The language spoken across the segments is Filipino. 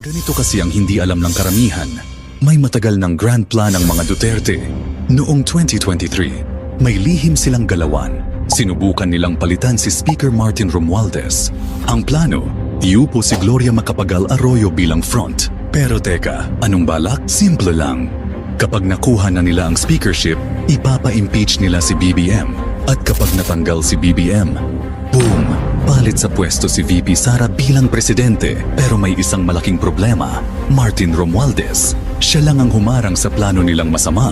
Ganito kasi ang hindi alam ng karamihan. May matagal ng grand plan ang mga Duterte. Noong 2023, may lihim silang galawan. Sinubukan nilang palitan si Speaker Martin Romualdez. Ang plano, iupo si Gloria Macapagal Arroyo bilang front. Pero teka, anong balak? Simple lang. Kapag nakuha na nila ang speakership, ipapa-impeach nila si BBM. At kapag natanggal si BBM, boom! Palit sa pwesto si VP Sara bilang presidente. Pero may isang malaking problema, Martin Romualdez. Siya lang ang humarang sa plano nilang masama.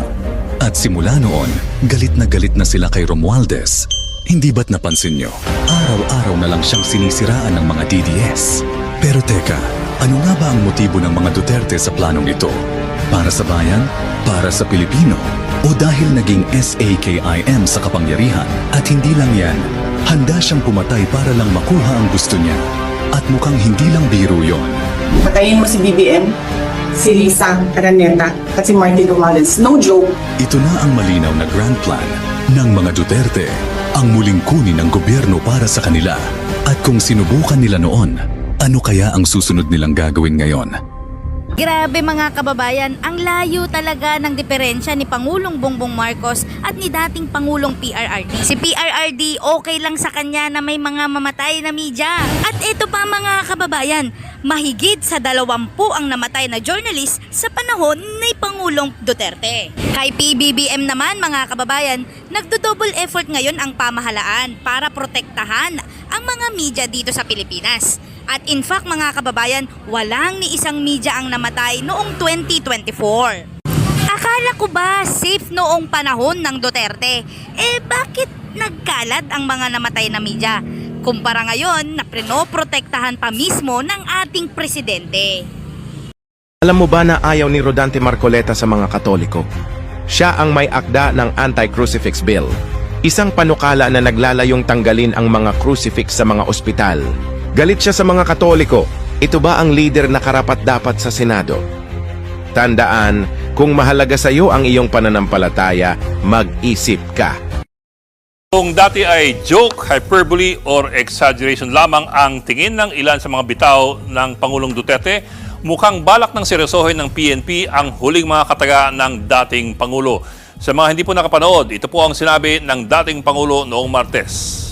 At simula noon, galit na sila kay Romualdez. Hindi ba't napansin nyo? Araw-araw na lang siyang sinisiraan ng mga DDS. Pero teka, ano nga ba ang motibo ng mga Duterte sa planong ito? Para sa bayan? Para sa Pilipino? O dahil naging SAKIM sa kapangyarihan? At hindi lang yan, handa siyang pumatay para lang makuha ang gusto niya. At mukhang hindi lang biro yon. Patayin mo si BBM, si Lisa Araneta, at si Martin Romualdez. No joke. Ito na ang malinaw na grand plan ng mga Duterte. Ang muling kunin ng gobyerno para sa kanila. At kung sinubukan nila noon, ano kaya ang susunod nilang gagawin ngayon? Grabe mga kababayan, ang layo talaga ng diferensya ni Pangulong Bongbong Marcos at ni dating Pangulong PRRD. Si PRRD okay lang sa kanya na may mga mamatay na media. At ito pa mga kababayan, mahigit sa 20 ang namatay na journalist sa panahon ni Pangulong Duterte. Kay PBBM naman mga kababayan, nagdo-double effort ngayon ang pamahalaan para protektahan ang mga media dito sa Pilipinas. At in fact mga kababayan, walang ni isang media ang namatay noong 2024. Akala ko ba safe noong panahon ng Duterte? Bakit nagkalat ang mga namatay na media? Kumpara ngayon na pinoprotektahan pa mismo ng ating presidente. Alam mo ba na ayaw ni Rodante Marcoleta sa mga Katoliko? Siya ang may akda ng Anti-Crucifix Bill. Isang panukala na naglalayong tanggalin ang mga crucifix sa mga ospital. Galit siya sa mga Katoliko. Ito ba ang leader na karapat-dapat sa Senado? Tandaan, kung mahalaga sa iyo ang iyong pananampalataya, mag-isip ka. Kung dati ay joke, hyperbole, or exaggeration lamang ang tingin ng ilan sa mga bitaw ng Pangulong Duterte, mukhang balak ng seryosohin ng PNP ang huling mga kataga ng dating Pangulo. Sa mga hindi po nakapanood, ito po ang sinabi ng dating Pangulo noong Martes.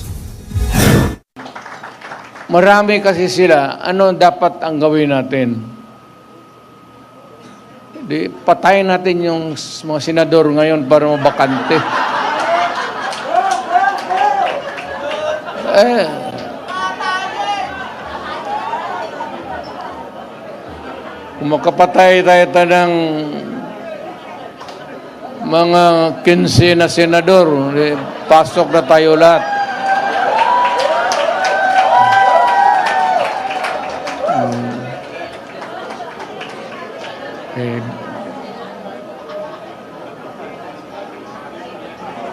Marami kasi sila, ano dapat ang gawin natin? Di, patayin natin yung mga senador ngayon para mabakante. Kung makapatay tayo ng mga 15 na senador, pasok na tayo lahat.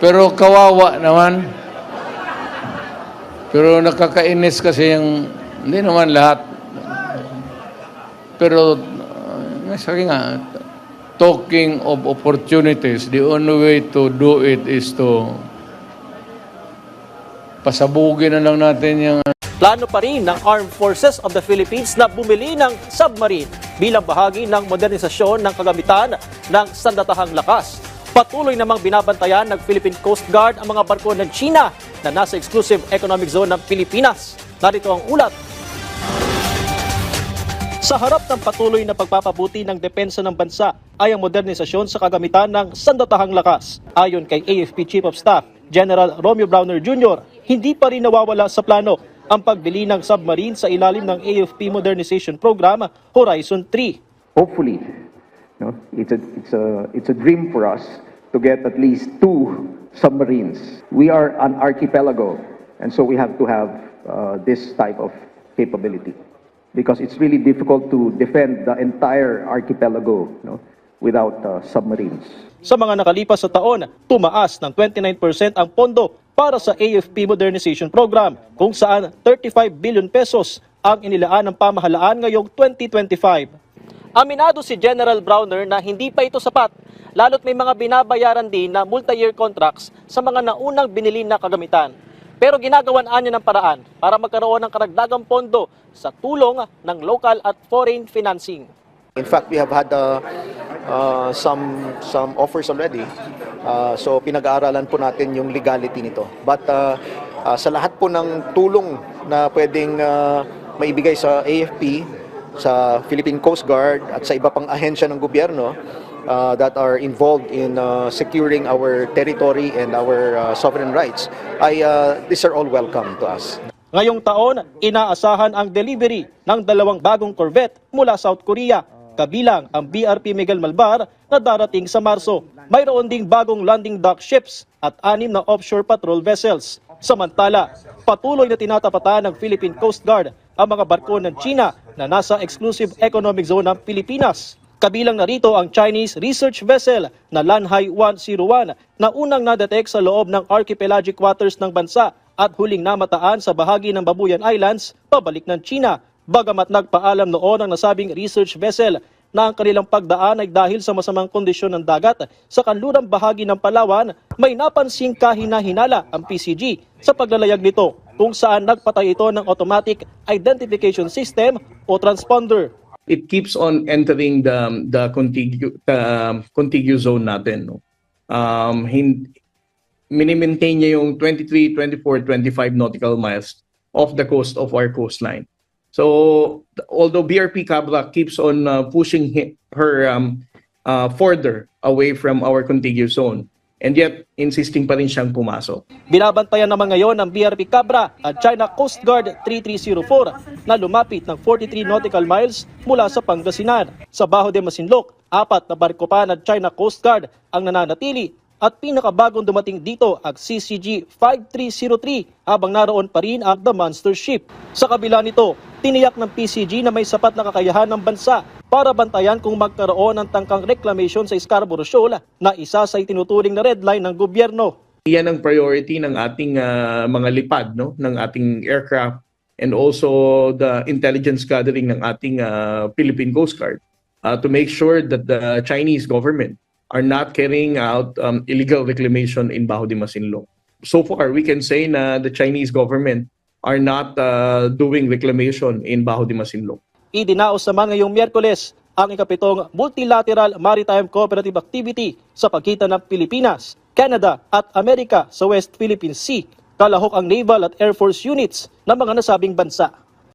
Pero kawawa naman. Pero nakakainis kasi yung, hindi naman lahat. Pero, sabi nga, talking of opportunities, the only way to do it is to pasabugin na lang natin yung Plano pa rin ng Armed Forces of the Philippines na bumili ng submarine bilang bahagi ng modernisasyon ng kagamitan ng sandatahang lakas. Patuloy namang binabantayan ng Philippine Coast Guard ang mga barko ng China na nasa exclusive economic zone ng Pilipinas. Narito ang ulat. Sa harap ng patuloy na pagpapabuti ng depensa ng bansa ay ang modernisasyon sa kagamitan ng sandatahang lakas. Ayon kay AFP Chief of Staff General Romeo Browner Jr., hindi pa rin nawawala sa plano ang pagbili ng submarine sa ilalim ng AFP Modernization Program Horizon 3. Hopefully, it's a dream for us to get at least 2 submarines. We are an archipelago, and so we have to have this type of capability because it's really difficult to defend the entire archipelago without submarines. Sa mga nakalipas sa taon, tumaas ng 29% ang pondo para sa AFP Modernization Program, kung saan 35 billion pesos ang inilaan ng pamahalaan ngayong 2025. Aminado si General Browner na hindi pa ito sapat, lalo't may mga binabayaran din na multi-year contracts sa mga naunang binili na kagamitan. Pero ginagawan niya ng paraan para magkaroon ng karagdagang pondo sa tulong ng local at foreign financing. In fact, we have had some offers already. So pinag-aaralan po natin yung legality nito. But sa lahat po ng tulong na pwedeng maibigay sa AFP, sa Philippine Coast Guard at sa iba pang ahensya ng gobyerno that are involved in securing our territory and our sovereign rights, these are all welcome to us. Ngayong taon, inaasahan ang delivery ng 2 bagong corvette mula South Korea, kabilang ang BRP Miguel Malvar na darating sa Marso. Mayroon ding bagong landing dock ships at 6 na offshore patrol vessels. Samantala, patuloy na tinatapatan ng Philippine Coast Guard ang mga barko ng China na nasa exclusive economic zone ng Pilipinas. Kabilang na rito ang Chinese research vessel na Lanhai 101 na unang nadetect sa loob ng archipelagic waters ng bansa at huling namataan sa bahagi ng Babuyan Islands pabalik ng China. Bagamat nagpaalam noon ang nasabing research vessel na ang kanilang pagdaan ay dahil sa masamang kondisyon ng dagat sa kanlurang bahagi ng Palawan, may napansing kahina-hinala ang PCG sa paglalayag nito kung saan nagpatay ito ng automatic identification system o transponder. It keeps on entering the contiguous zone natin. No? Mini-maintain niya yung 23, 24, 25 nautical miles off the coast of our coastline. So, although BRP Cabra keeps on pushing her further away from our contiguous zone, and yet insisting pa rin siyang pumasok. Binabantayan naman ngayon ng BRP Cabra at China Coast Guard 3304 na lumapit ng 43 nautical miles mula sa Pangasinan. Sa Bajo de Masinloc, 4 na barko pa ng China Coast Guard ang nananatili at pinakabagong dumating dito ang CCG 5303 habang naroon pa rin ang The Monster Ship. Sa kabila nito, tiniyak ng PCG na may sapat na kakayahan ng bansa para bantayan kung magkaroon ng tangkang reclamation sa Scarborough Shoal na isa sa itinuturing na red line ng gobyerno. Yan ang priority ng ating mga lipad, no, ng ating aircraft and also the intelligence gathering ng ating Philippine Coast Guard to make sure that the Chinese government are not carrying out illegal reclamation in Bajo de Masinloc. So far, we can say na the Chinese government are not doing reclamation in Bajo de Masinloc. Idinaos naman ngayong Miyerkules ang ikapitong multilateral maritime cooperative activity sa pagitan ng Pilipinas, Canada at Amerika sa West Philippine Sea. Kalahok ang naval at air force units ng mga nasabing bansa.